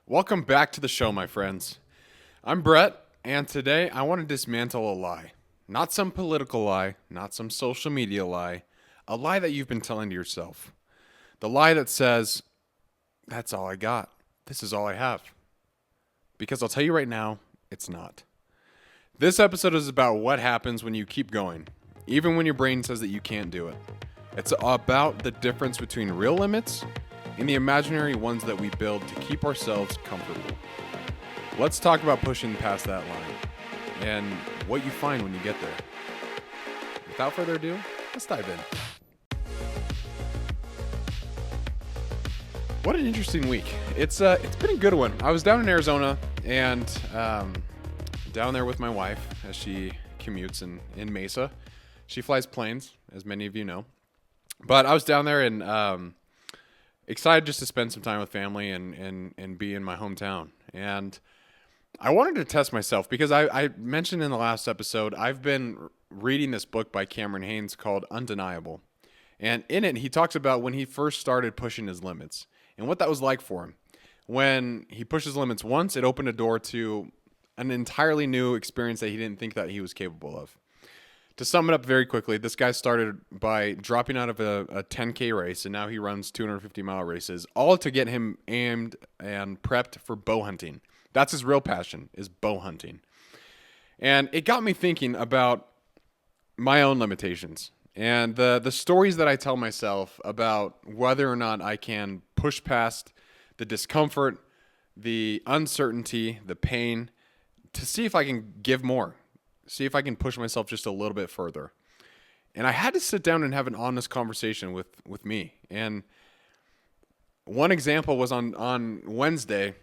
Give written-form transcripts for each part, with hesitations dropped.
Welcome back to the show, my friends. I'm Brett, and today I want to dismantle a lie. Not some political lie, not some social media lie, a lie that you've been telling to yourself. The lie that says, that's all I got. This is all I have. Because I'll tell you right now, it's not. This episode is about what happens when you keep going, even when your brain says that you can't do it. It's about the difference between real limits and the imaginary ones that we build to keep ourselves comfortable. Let's talk about pushing past that line and what you find when you get there. Without further ado, let's dive in. What an interesting week. It's been a good one. I was down in Arizona and down there with my wife as she commutes in Mesa. She flies planes, as many of you know. But I was down there and excited just to spend some time with family and be in my hometown. And I wanted to test myself because I mentioned in the last episode, I've been reading this book by Cameron Haynes called Undeniable. And in it, he talks about when he first started pushing his limits and what that was like for him. When he pushed his limits once, it opened a door to an entirely new experience that he didn't think that he was capable of. To sum it up very quickly, this guy started by dropping out of a 10K race, and now he runs 250-mile races, all to get him aimed and prepped for bow hunting. That's his real passion, is bow hunting. And it got me thinking about my own limitations and the stories that I tell myself about whether or not I can push past the discomfort, the uncertainty, the pain, to see if I can give more. See if I can push myself just a little bit further. And I had to sit down and have an honest conversation with me. And one example was on Wednesday.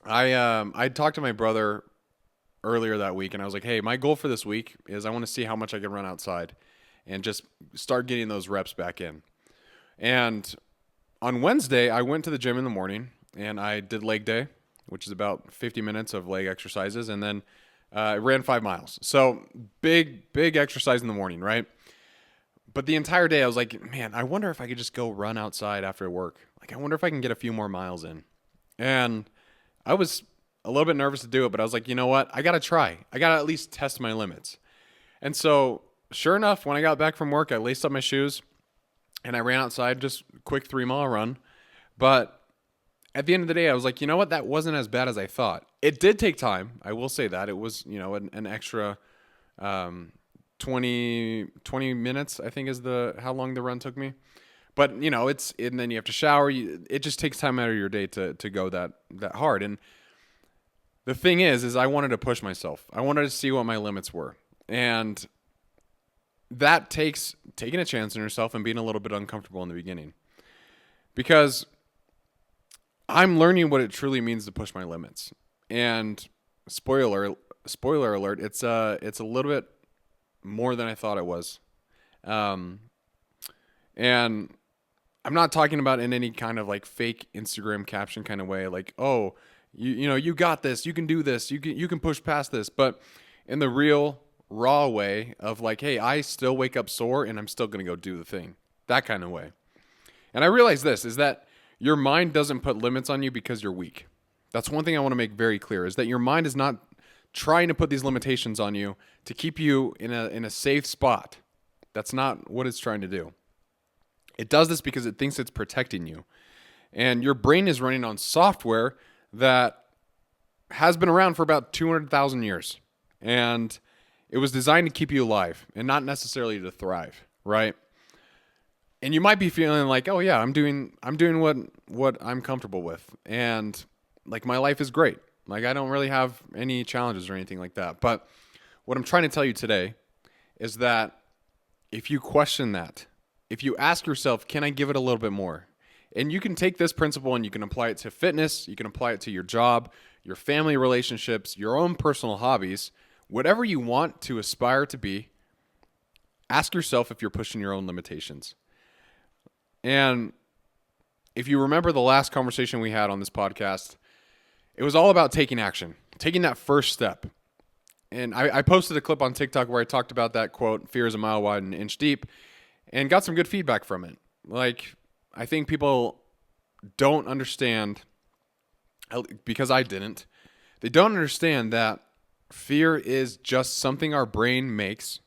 I talked to my brother earlier that week, and I was like, hey, my goal for this week is I want to see how much I can run outside and just start getting those reps back in. And on Wednesday, I went to the gym in the morning, and I did leg day, which is about 50 minutes of leg exercises, and then I ran 5 miles. So big exercise in the morning, right? But the entire day I was like, man, I wonder if I could just go run outside after work. Like, I wonder if I can get a few more miles in. And I was a little bit nervous to do it, but I was like, you know what? I got to try. I got to at least test my limits. And so sure enough, when I got back from work, I laced up my shoes and I ran outside, just a quick 3-mile run. But at the end of the day, I was like, you know what? That wasn't as bad as I thought. It did take time. I will say that. It was, an extra 20 minutes, I think is how long the run took me. But, and then you have to shower. It just takes time out of your day to go that hard. And the thing is I wanted to push myself. I wanted to see what my limits were. And that takes taking a chance on yourself and being a little bit uncomfortable in the beginning. Because I'm learning what it truly means to push my limits. And spoiler alert, it's a little bit more than I thought it was. And I'm not talking about in any kind of like fake Instagram caption kind of way, like, oh, you got this, you can do this, you can push past this, but in the real raw way of like, hey, I still wake up sore and I'm still going to go do the thing. That kind of way. And I realize this is that your mind doesn't put limits on you because you're weak. That's one thing I want to make very clear, is that your mind is not trying to put these limitations on you to keep you in a safe spot. That's not what it's trying to do. It does this because it thinks it's protecting you. And your brain is running on software that has been around for about 200,000 years. And it was designed to keep you alive and not necessarily to thrive, right? And you might be feeling like, oh yeah, I'm doing what I'm comfortable with. And like my life is great. Like I don't really have any challenges or anything like that. But what I'm trying to tell you today is that if you question that, if you ask yourself, can I give it a little bit more? And you can take this principle and you can apply it to fitness, you can apply it to your job, your family relationships, your own personal hobbies, whatever you want to aspire to be, ask yourself if you're pushing your own limitations. And if you remember the last conversation we had on this podcast, it was all about taking action, taking that first step. And I posted a clip on TikTok where I talked about that quote, fear is a mile wide and an inch deep, and got some good feedback from it. Like, I think people don't understand because I didn't. They don't understand that fear is just something our brain makes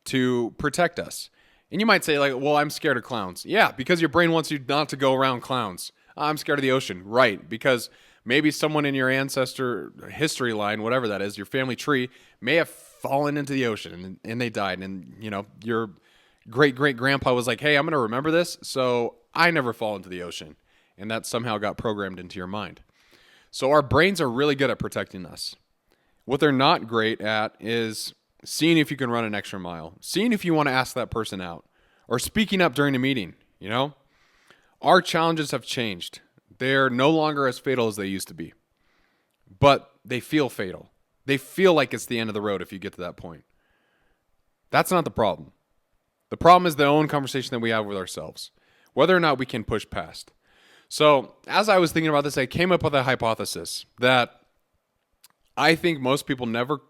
to protect us. And you might say, like, well, I'm scared of clowns. Yeah, because your brain wants you not to go around clowns. I'm scared of the ocean. Right, because maybe someone in your ancestor history line, whatever that is, your family tree, may have fallen into the ocean and they died. And, your great-great-grandpa was like, hey, I'm going to remember this, so I never fall into the ocean. And that somehow got programmed into your mind. So our brains are really good at protecting us. What they're not great at is seeing if you can run an extra mile, seeing if you want to ask that person out, or speaking up during a meeting, Our challenges have changed. They're no longer as fatal as they used to be, but they feel fatal. They feel like it's the end of the road if you get to that point. That's not the problem. The problem is the own conversation that we have with ourselves, whether or not we can push past. So as I was thinking about this, I came up with a hypothesis that I think most people never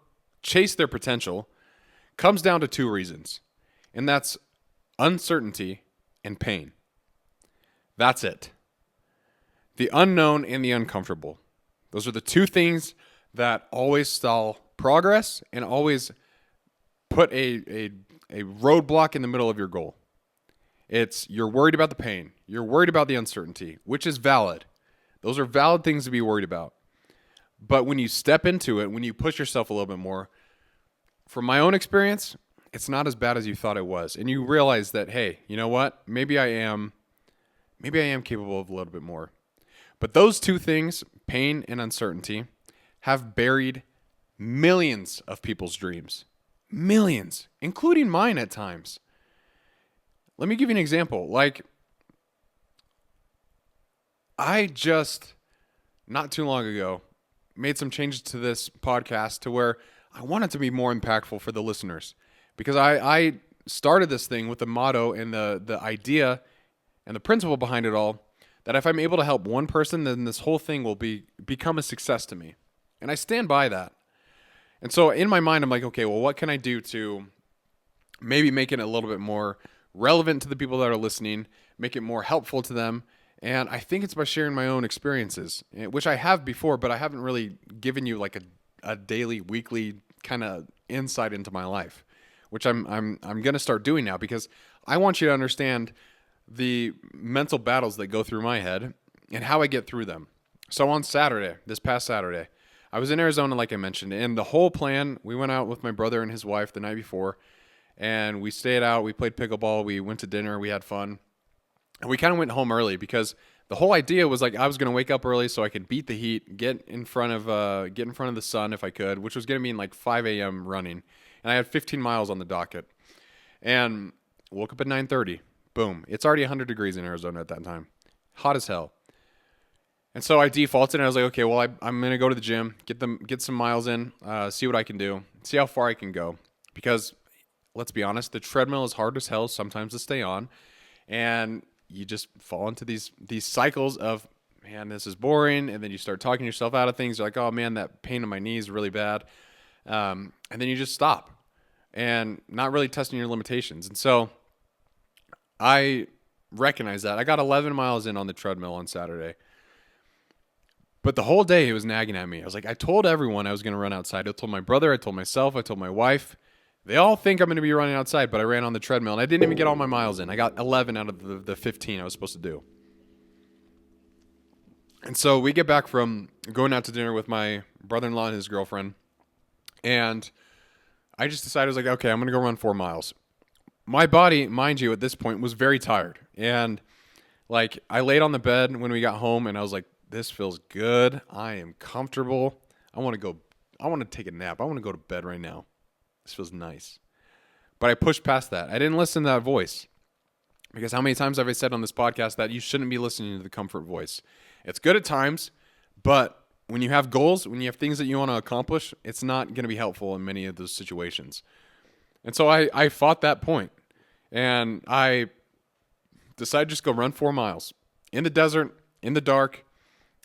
chase their potential comes down to two reasons, and that's uncertainty and pain. That's it. The unknown and the uncomfortable. Those are the two things that always stall progress and always put a roadblock in the middle of your goal. You're worried about the pain. You're worried about the uncertainty, which is valid. Those are valid things to be worried about. But when you step into it, when you push yourself a little bit more, from my own experience, it's not as bad as you thought it was. And you realize that, hey, you know what? Maybe I am capable of a little bit more. But those two things, pain and uncertainty, have buried millions of people's dreams. Millions, including mine at times. Let me give you an example. Like, I just, not too long ago, made some changes to this podcast to where I want it to be more impactful for the listeners. Because I started this thing with the motto and the idea and the principle behind it all, that if I'm able to help one person, then this whole thing will become a success to me. And I stand by that. And so in my mind, I'm like, okay, well, what can I do to maybe make it a little bit more relevant to the people that are listening, make it more helpful to them? And I think it's by sharing my own experiences, which I have before, but I haven't really given you like a daily, weekly kind of insight into my life, which I'm going to start doing now, because I want you to understand the mental battles that go through my head and how I get through them. So on Saturday, this past Saturday, I was in Arizona, like I mentioned, and the whole plan, we went out with my brother and his wife the night before, and we stayed out, we played pickleball, we went to dinner, we had fun, and we kind of went home early because the whole idea was like I was going to wake up early so I could beat the heat, get in front of the sun if I could, which was going to mean like 5 a.m. running, and I had 15 miles on the docket, and woke up at 9:30. Boom. It's already 100 degrees in Arizona at that time. Hot as hell. And so I defaulted and I was like, okay, well, I'm going to go to the gym, get some miles in, see what I can do, see how far I can go. Because let's be honest, the treadmill is hard as hell sometimes to stay on. And you just fall into these cycles of, man, this is boring. And then you start talking yourself out of things. You're like, oh man, that pain in my knee is really bad. And then you just stop and not really testing your limitations. And so I recognize that. I got 11 miles in on the treadmill on Saturday. But the whole day it was nagging at me. I was like, I told everyone I was going to run outside. I told my brother, I told myself, I told my wife. They all think I'm going to be running outside, but I ran on the treadmill, and I didn't even get all my miles in. I got 11 out of the 15 I was supposed to do. And so we get back from going out to dinner with my brother-in-law and his girlfriend, and I just decided, I was like, okay, I'm going to go run 4 miles. My body, mind you, at this point was very tired. And like I laid on the bed when we got home and I was like, this feels good. I am comfortable. I want to take a nap. I want to go to bed right now. This feels nice. But I pushed past that. I didn't listen to that voice. Because how many times have I said on this podcast that you shouldn't be listening to the comfort voice? It's good at times, but when you have goals, when you have things that you want to accomplish, it's not going to be helpful in many of those situations. And so I fought that point, and I decided to just go run 4 miles in the desert, in the dark.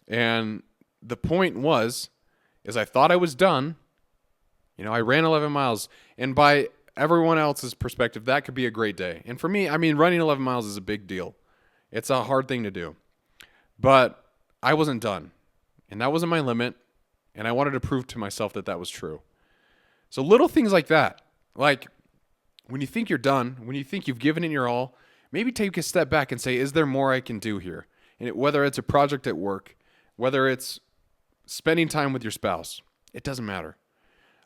And the point is I thought I was done. I ran 11 miles, and by everyone else's perspective, that could be a great day. And for me, I mean, running 11 miles is a big deal. It's a hard thing to do, but I wasn't done. and that wasn't my limit, and I wanted to prove to myself that that was true. So little things like that, like when you think you're done, when you think you've given it your all, maybe take a step back and say, is there more I can do here? And whether it's a project at work, whether it's spending time with your spouse, it doesn't matter.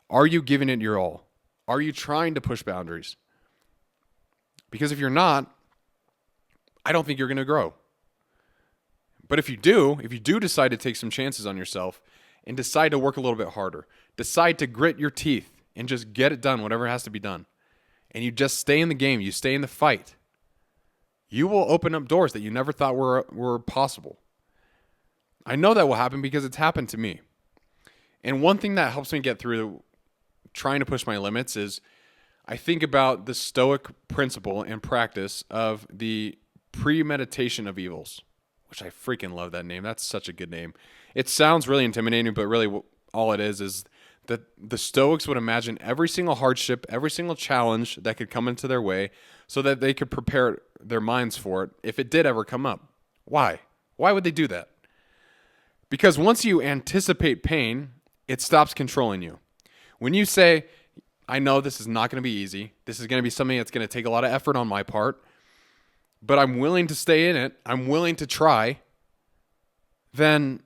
Are you giving it your all? Are you trying to push boundaries? Because if you're not, I don't think you're going to grow. But if you do decide to take some chances on yourself and decide to work a little bit harder, decide to grit your teeth and just get it done, whatever has to be done, and you just stay in the game, you stay in the fight, you will open up doors that you never thought were possible. I know that will happen because it's happened to me. And one thing that helps me get through trying to push my limits is I think about the Stoic principle and practice of the premeditation of evils, which I freaking love that name. That's such a good name. It sounds really intimidating, but really all it is that the Stoics would imagine every single hardship, every single challenge that could come into their way so that they could prepare their minds for it if it did ever come up. Why? Why would they do that? Because once you anticipate pain, it stops controlling you. When you say, I know this is not going to be easy, this is going to be something that's going to take a lot of effort on my part, but I'm willing to stay in it, I'm willing to try, then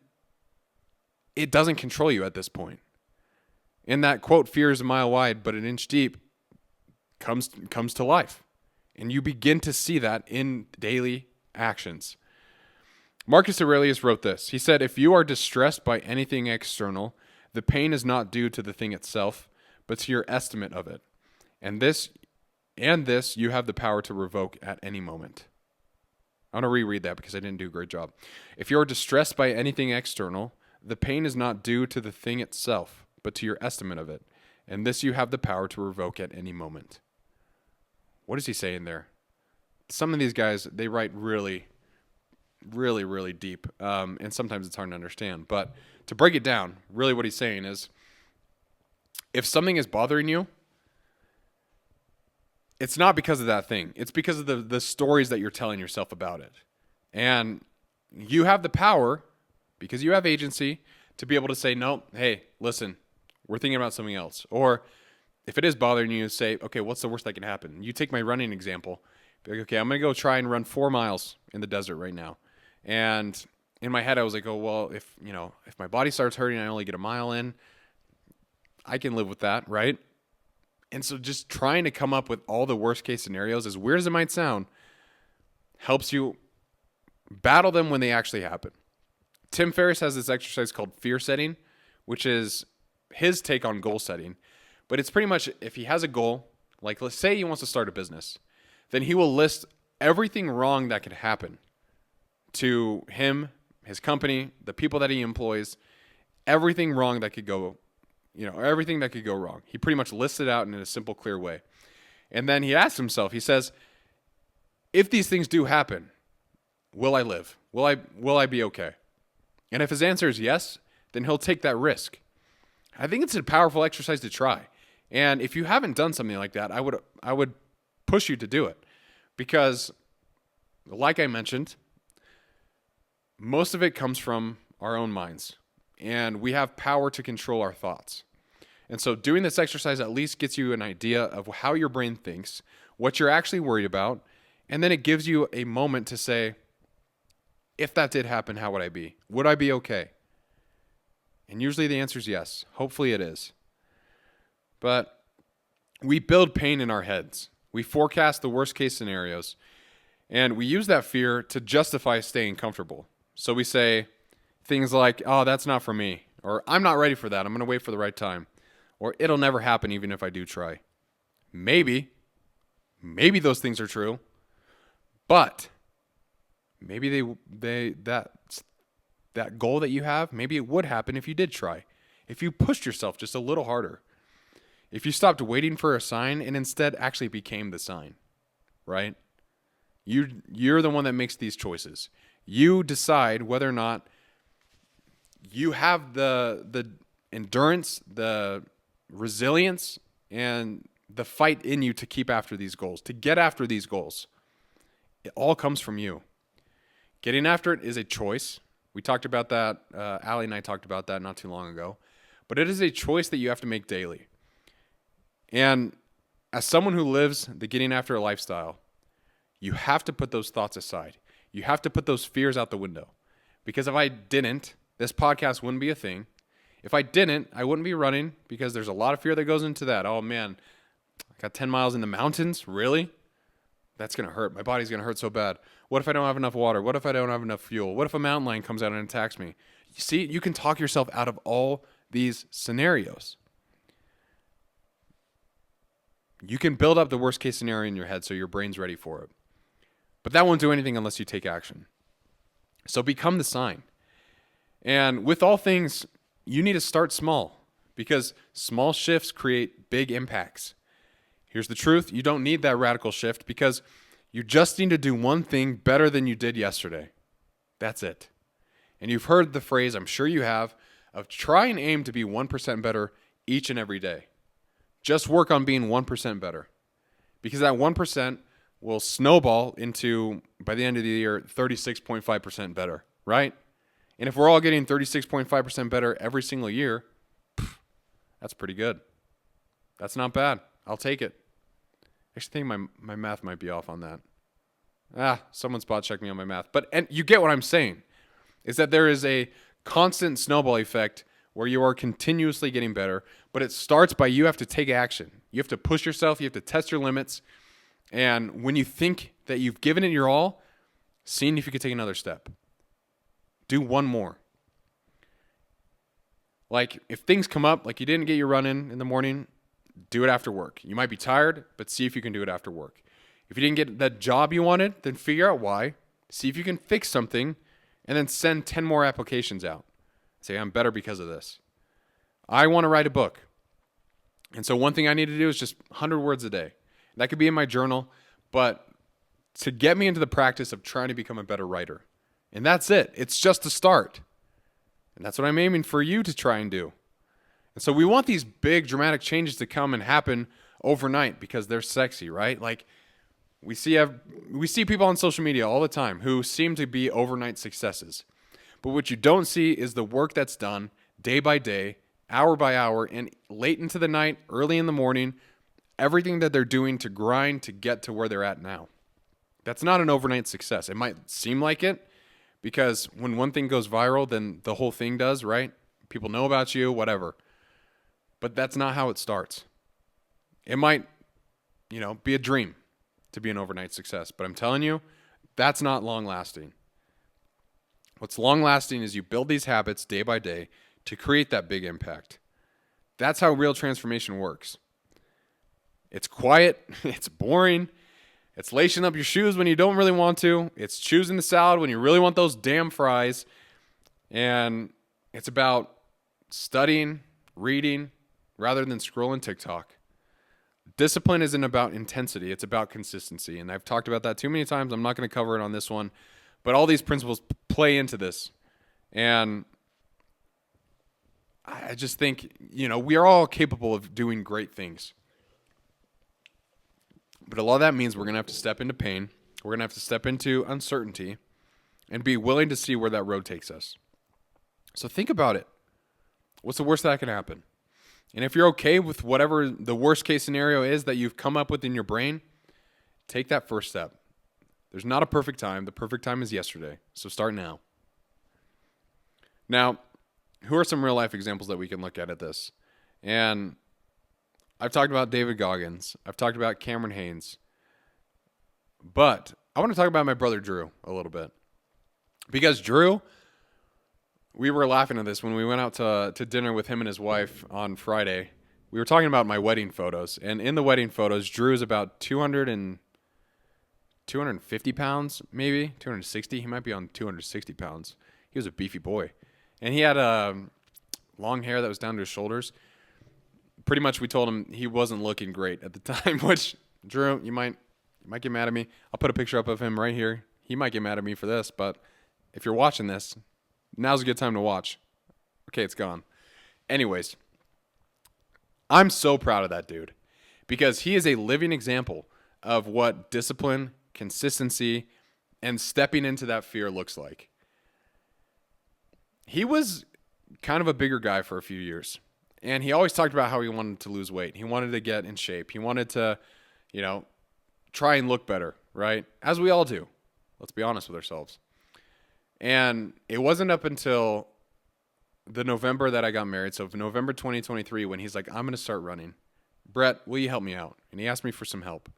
it doesn't control you at this point. And that quote, fear is a mile wide, but an inch deep, comes to life. And you begin to see that in daily actions. Marcus Aurelius wrote this. He said, if you are distressed by anything external, the pain is not due to the thing itself, but to your estimate of it. And this you have the power to revoke at any moment. I want to reread that because I didn't do a great job. If you are distressed by anything external, the pain is not due to the thing itself, but to your estimate of it. And this you have the power to revoke at any moment. What is he saying there? Some of these guys, they write really, really, really deep. And sometimes it's hard to understand. But to break it down, really what he's saying is, if something is bothering you, it's not because of that thing. It's because of the stories that you're telling yourself about it. And you have the power, because you have agency, to be able to say, no, hey, listen, we're thinking about something else. Or if it is bothering you, say, okay, what's the worst that can happen? You take my running example. Be like, okay, I'm going to go try and run 4 miles in the desert right now. And in my head, I was like, oh, well, if my body starts hurting, I only get a mile in, I can live with that, right? And so just trying to come up with all the worst case scenarios, as weird as it might sound, helps you battle them when they actually happen. Tim Ferriss has this exercise called fear setting, which is his take on goal setting. But it's pretty much, if he has a goal, like let's say he wants to start a business, then he will list everything wrong that could happen to him, his company, the people that he employs, everything wrong that could go, everything that could go wrong. He pretty much lists it out in a simple, clear way. And then he asks himself, he says, if these things do happen, will I live? Will I be okay? And if his answer is yes, then he'll take that risk. I think it's a powerful exercise to try. And if you haven't done something like that, I would push you to do it. Because, like I mentioned, most of it comes from our own minds. And we have power to control our thoughts. And so doing this exercise at least gets you an idea of how your brain thinks, what you're actually worried about, and then it gives you a moment to say, if that did happen, how would I be? Would I be okay? And usually the answer is yes. Hopefully it is. But we build pain in our heads. We forecast the worst case scenarios. And we use that fear to justify staying comfortable. So we say things like, oh, that's not for me. Or I'm not ready for that. I'm going to wait for the right time. Or it'll never happen even if I do try. Maybe those things are true. But maybe that goal that you have, maybe it would happen if you did try. If you pushed yourself just a little harder. If you stopped waiting for a sign and instead actually became the sign, right? You're the one that makes these choices. You decide whether or not you have the endurance, the resilience, and the fight in you to keep after these goals, to get after these goals. It all comes from you. Getting after it is a choice. We talked about that. Allie and I talked about that not too long ago. But it is a choice that you have to make daily. And as someone who lives the getting after a lifestyle, you have to put those thoughts aside. You have to put those fears out the window. Because if I didn't, this podcast wouldn't be a thing. If I didn't, I wouldn't be running because there's a lot of fear that goes into that. Oh man, I got 10 miles in the mountains? Really? That's going to hurt. My body's going to hurt so bad. What if I don't have enough water? What if I don't have enough fuel? What if a mountain lion comes out and attacks me? You see, you can talk yourself out of all these scenarios. You can build up the worst case scenario in your head so your brain's ready for it. But that won't do anything unless you take action. So become the sign. And with all things, you need to start small because small shifts create big impacts. Here's the truth. You don't need that radical shift because you just need to do one thing better than you did yesterday. That's it. And you've heard the phrase, I'm sure you have, of try and aim to be 1% better each and every day. Just work on being 1% better because that 1% will snowball into, by the end of the year, 36.5% better, right? And if we're all getting 36.5% better every single year, that's pretty good. That's not bad. I'll take it. I actually think my math might be off on that. Someone spot checked me on my math. And you get what I'm saying, is that there is a constant snowball effect where you are continuously getting better, but it starts by you have to take action. You have to push yourself. You have to test your limits. And when you think that you've given it your all, seeing if you could take another step. Do one more. Like if things come up, like you didn't get your run in the morning, do it after work. You might be tired, but see if you can do it after work. If you didn't get that job you wanted, then figure out why. See if you can fix something, and then send 10 more applications out. Say, I'm better because of this. I want to write a book. And so one thing I need to do is just 100 words a day. That could be in my journal, but to get me into the practice of trying to become a better writer. And that's it. It's just a start. And that's what I'm aiming for you to try and do. And so we want these big dramatic changes to come and happen overnight because they're sexy, right? Like we see people on social media all the time who seem to be overnight successes. But what you don't see is the work that's done day by day, hour by hour, and late into the night, early in the morning, everything that they're doing to grind to get to where they're at now. That's not an overnight success. It might seem like it because when one thing goes viral, then the whole thing does, right? People know about you, whatever. But that's not how it starts. It might, be a dream to be an overnight success. But I'm telling you, that's not long lasting. What's long lasting is you build these habits day by day to create that big impact. That's how real transformation works. It's quiet. It's boring. It's lacing up your shoes when you don't really want to. It's choosing the salad when you really want those damn fries. And it's about studying, reading, rather than scrolling TikTok. Discipline isn't about intensity. It's about consistency. And I've talked about that too many times. I'm not going to cover it on this one. But all these principles play into this. And I just think, we are all capable of doing great things. But a lot of that means we're going to have to step into pain. We're going to have to step into uncertainty and be willing to see where that road takes us. So think about it. What's the worst that can happen? And if you're okay with whatever the worst case scenario is that you've come up with in your brain, take that first step. There's not a perfect time. The perfect time is yesterday. So start now. Now, who are some real life examples that we can look at this? And I've talked about David Goggins. I've talked about Cameron Haynes. But I want to talk about my brother Drew a little bit. Because Drew, we were laughing at this when we went out to dinner with him and his wife on Friday. We were talking about my wedding photos. And in the wedding photos, Drew is about 250 pounds, maybe 260. He might be on 260 pounds. He was a beefy boy. And he had long hair that was down to his shoulders. Pretty much we told him he wasn't looking great at the time, which, Drew, you might get mad at me. I'll put a picture up of him right here. He might get mad at me for this, but if you're watching this, now's a good time to watch. Okay, it's gone. Anyways, I'm so proud of that dude because he is a living example of what discipline, consistency, and stepping into that fear looks like. he was kind of a bigger guy for a few years. And he always talked about how he wanted to lose weight. He wanted to get in shape. He wanted to, you know, try and look better, right? As we all do. Let's be honest with ourselves. And it wasn't up until the November that I got married, so November 2023, when he's like, I'm going to start running. Brett, will you help me out? And he asked me for some help.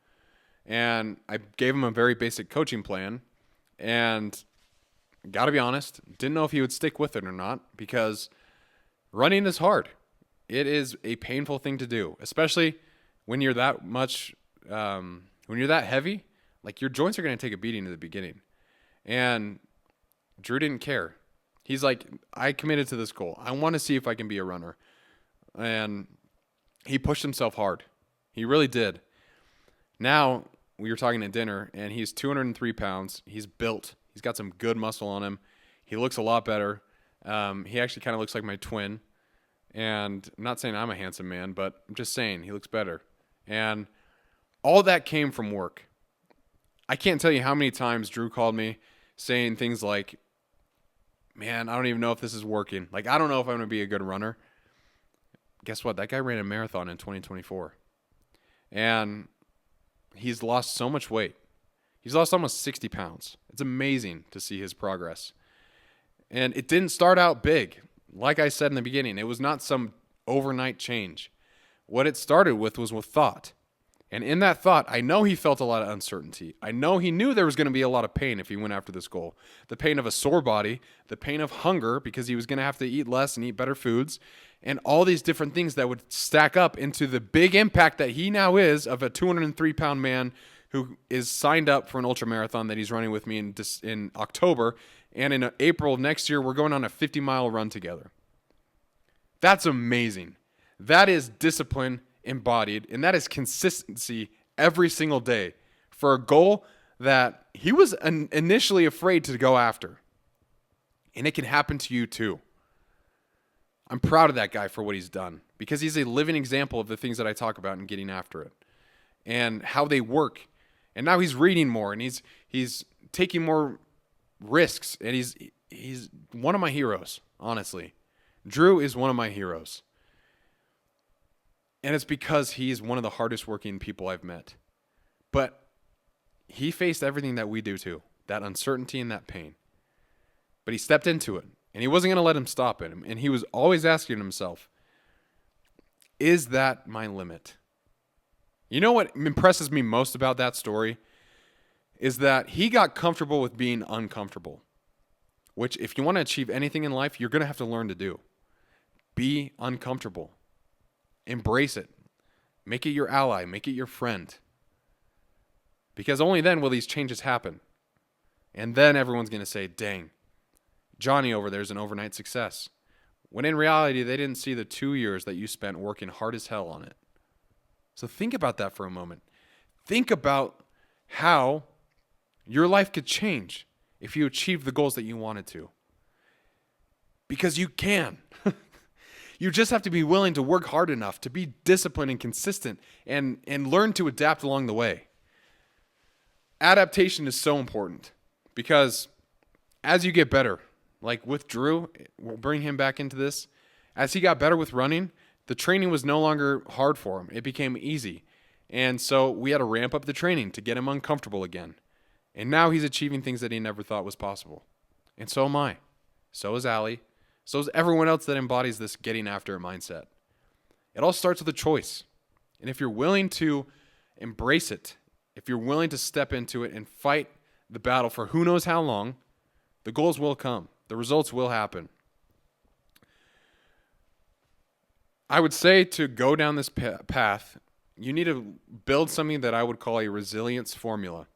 And I gave him a very basic coaching plan. And got to be honest, didn't know if he would stick with it or not, because running is hard. It is a painful thing to do, especially when you're that much, when you're that heavy. Like, your joints are going to take a beating in the beginning. And Drew didn't care. He's like, I committed to this goal. I want to see if I can be a runner. And he pushed himself hard. He really did. Now, we were talking at dinner, and he's 203 pounds. He's built. He's got some good muscle on him. He looks a lot better. He actually kind of looks like my twin. And I'm not saying I'm a handsome man, but I'm just saying he looks better. And all that came from work. I can't tell you how many times Drew called me saying things like, man, I don't even know if this is working. Like, I don't know if I'm going to be a good runner. Guess what? That guy ran a marathon in 2024. And he's lost so much weight. He's lost almost 60 pounds. It's amazing to see his progress. And it didn't start out big. Like I said in the beginning, it was not some overnight change. What it started with was with thought. And in that thought, I know he felt a lot of uncertainty. I know he knew there was going to be a lot of pain if he went after this goal. The pain of a sore body, the pain of hunger because he was going to have to eat less and eat better foods, and all these different things that would stack up into the big impact that he now is of a 203-pound man who is signed up for an ultramarathon that he's running with me in October. And in April of next year, we're going on a 50-mile run together. That's amazing. That is discipline embodied, and that is consistency every single day for a goal that he was initially afraid to go after. And it can happen to you too. I'm proud of that guy for what he's done, because he's a living example of the things that I talk about and getting after it and how they work. And now he's reading more, and he's taking more risks, and he's one of my heroes, honestly. Drew is one of my heroes. And it's because he's one of the hardest working people I've met. But he faced everything that we do too, that uncertainty and that pain. But he stepped into it, and he wasn't going to let him stop him. And he was always asking himself, is that my limit? You know what impresses me most about that story is that he got comfortable with being uncomfortable, which if you want to achieve anything in life, you're going to have to learn to do. Be uncomfortable. Embrace it. Make it your ally. Make it your friend. Because only then will these changes happen. And then everyone's going to say, dang, Johnny over there is an overnight success. When in reality, they didn't see the 2 years that you spent working hard as hell on it. So think about that for a moment. Think about how your life could change if you achieved the goals that you wanted to. Because you can. You just have to be willing to work hard enough to be disciplined and consistent and learn to adapt along the way. Adaptation is so important because as you get better, like with Drew, we'll bring him back into this. As he got better with running, the training was no longer hard for him. It became easy. And so we had to ramp up the training to get him uncomfortable again. And now he's achieving things that he never thought was possible. And so am I. So is Allie. So is everyone else that embodies this getting after it mindset. It all starts with a choice. And if you're willing to embrace it, if you're willing to step into it and fight the battle for who knows how long, the goals will come. The results will happen. I would say to go down this path, you need to build something that I would call a resilience formula.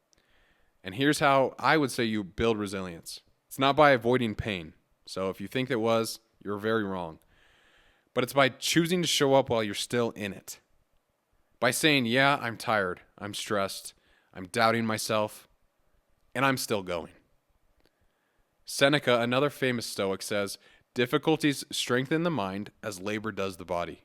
And here's how I would say you build resilience. It's not by avoiding pain. So if you think it was, you're very wrong. But it's by choosing to show up while you're still in it. By saying, yeah, I'm tired, I'm stressed, I'm doubting myself, and I'm still going. Seneca, another famous Stoic, says, difficulties strengthen the mind as labor does the body.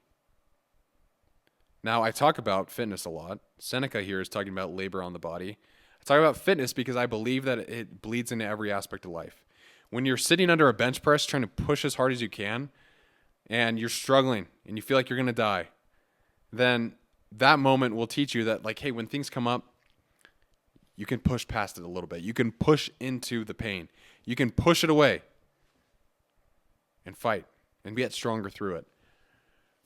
Now, I talk about fitness a lot. Seneca here is talking about labor on the body. I talk about fitness because I believe that it bleeds into every aspect of life. When you're sitting under a bench press trying to push as hard as you can and you're struggling and you feel like you're going to die, then that moment will teach you that, like, hey, when things come up, you can push past it a little bit. You can push into the pain. You can push it away and fight and get stronger through it.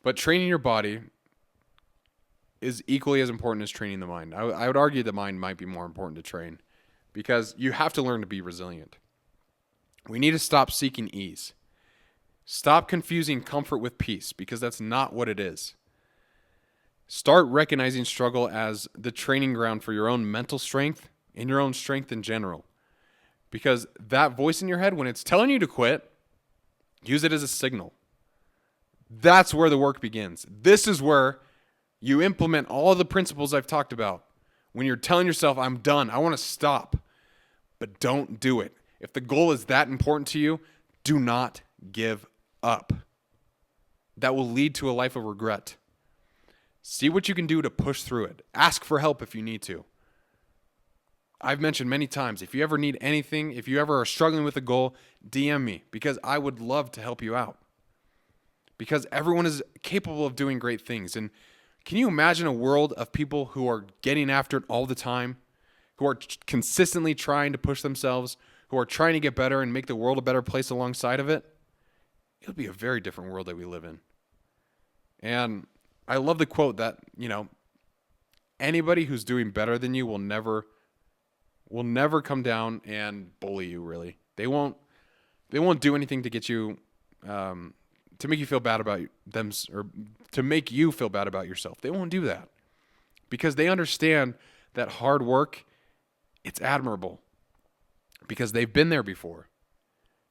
But training your body is equally as important as training the mind. I would argue the mind might be more important to train because you have to learn to be resilient. We need to stop seeking ease. Stop confusing comfort with peace because that's not what it is. Start recognizing struggle as the training ground for your own mental strength and your own strength in general. Because that voice in your head, when it's telling you to quit, use it as a signal. That's where the work begins. This is where you implement all the principles I've talked about. When you're telling yourself, I'm done, I want to stop. But don't do it. If the goal is that important to you, do not give up. That will lead to a life of regret. See what you can do to push through it. Ask for help if you need to. I've mentioned many times, if you ever need anything, if you ever are struggling with a goal, DM me because I would love to help you out. Because everyone is capable of doing great things. And can you imagine a world of people who are getting after it all the time, who are consistently trying to push themselves, who are trying to get better and make the world a better place alongside of it? It would be a very different world that we live in. And I love the quote that, anybody who's doing better than you will never come down and bully you, really. They won't do anything to get you, to make you feel bad about them or to make you feel bad about yourself. They won't do that because they understand that hard work, it's admirable because they've been there before,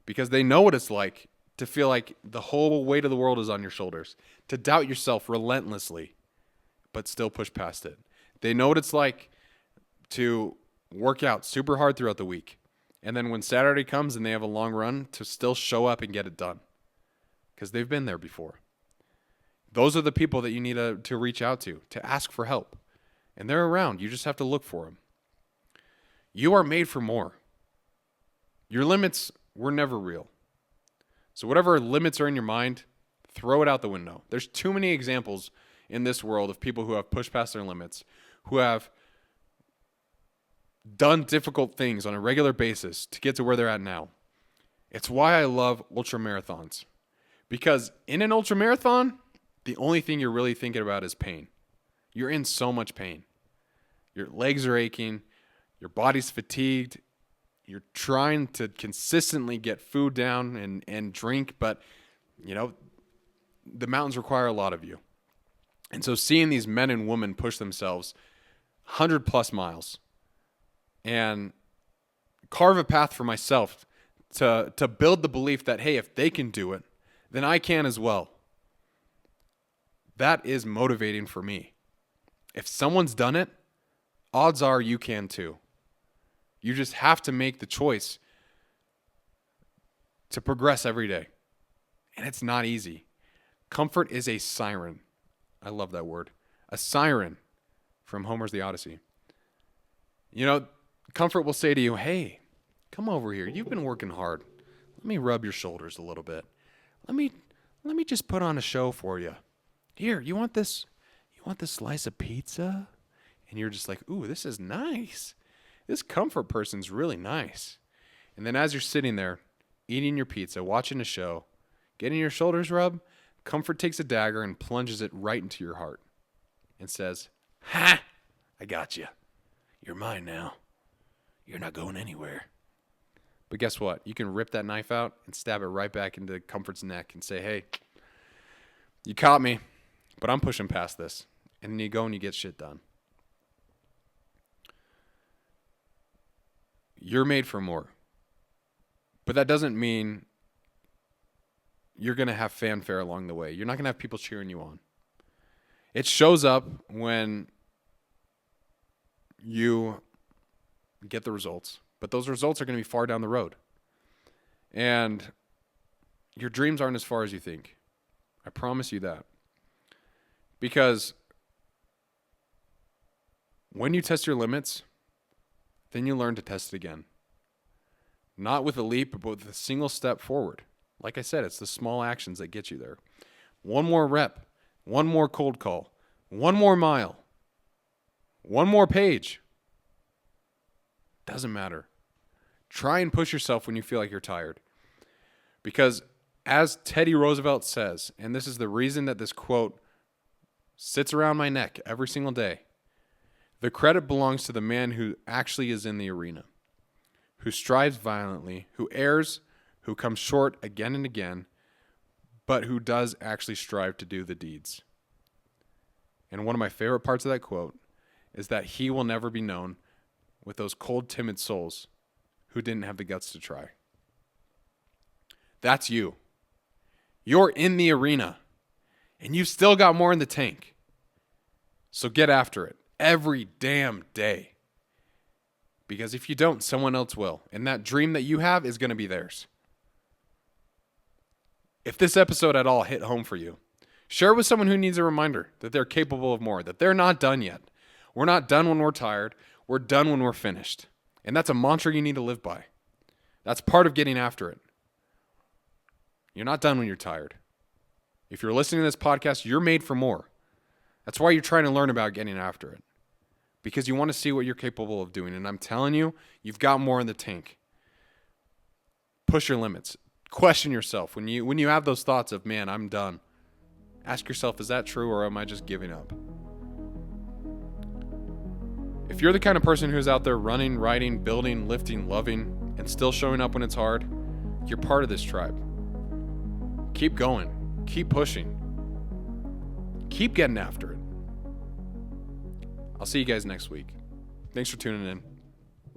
because they know what it's like to feel like the whole weight of the world is on your shoulders, to doubt yourself relentlessly, but still push past it. They know what it's like to work out super hard throughout the week. And then when Saturday comes and they have a long run, to still show up and get it done because they've been there before. Those are the people that you need to reach out to ask for help. And they're around. You just have to look for them. You are made for more. Your limits were never real. So whatever limits are in your mind, throw it out the window. There's too many examples in this world of people who have pushed past their limits, who have done difficult things on a regular basis to get to where they're at now. It's why I love ultra marathons. Because in an ultra marathon, the only thing you're really thinking about is pain. You're in so much pain. Your legs are aching. Your body's fatigued. You're trying to consistently get food down and drink, but, the mountains require a lot of you. And so seeing these men and women push themselves 100+ miles and carve a path for myself to build the belief that, hey, if they can do it, then I can as well. That is motivating for me. If someone's done it, odds are you can too. You just have to make the choice to progress every day. And it's not easy. Comfort is a siren. I love that word. A siren from Homer's The Odyssey. Comfort will say to you, hey, come over here. You've been working hard. Let me rub your shoulders a little bit. Let me just put on a show for you. Here, you want this? You want this slice of pizza? And you're just like, ooh, this is nice. This comfort person's really nice. And then as you're sitting there, eating your pizza, watching a show, getting your shoulders rubbed, comfort takes a dagger and plunges it right into your heart and says, ha, I got you. You're mine now. You're not going anywhere. But guess what? You can rip that knife out and stab it right back into comfort's neck and say, hey, you caught me, but I'm pushing past this. And then you go and you get shit done. You're made for more. But that doesn't mean you're going to have fanfare along the way. You're not going to have people cheering you on. It shows up when you get the results. But those results are going to be far down the road. And your dreams aren't as far as you think. I promise you that. Because when you test your limits, then you learn to test it again. Not with a leap, but with a single step forward. Like I said, it's the small actions that get you there. One more rep, one more cold call, one more mile, one more page. Doesn't matter. Try and push yourself when you feel like you're tired. Because as Teddy Roosevelt says, and this is the reason that this quote sits around my neck every single day, the credit belongs to the man who actually is in the arena, who strives violently, who errs, who comes short again and again, but who does actually strive to do the deeds. And one of my favorite parts of that quote is that he will never be known with those cold, timid souls who didn't have the guts to try. That's you. You're in the arena, and you've still got more in the tank. So get after it every damn day. Because if you don't, someone else will. And that dream that you have is going to be theirs. If this episode at all hit home for you, share it with someone who needs a reminder that they're capable of more, that they're not done yet. We're not done when we're tired. We're done when we're finished. And that's a mantra you need to live by. That's part of getting after it. You're not done when you're tired. If you're listening to this podcast, you're made for more. That's why you're trying to learn about getting after it. Because you want to see what you're capable of doing. And I'm telling you, you've got more in the tank. Push your limits. Question yourself. When you have those thoughts of, man, I'm done. Ask yourself, is that true or am I just giving up? If you're the kind of person who's out there running, riding, building, lifting, loving, and still showing up when it's hard, you're part of this tribe. Keep going. Keep pushing. Keep getting after it. I'll see you guys next week. Thanks for tuning in.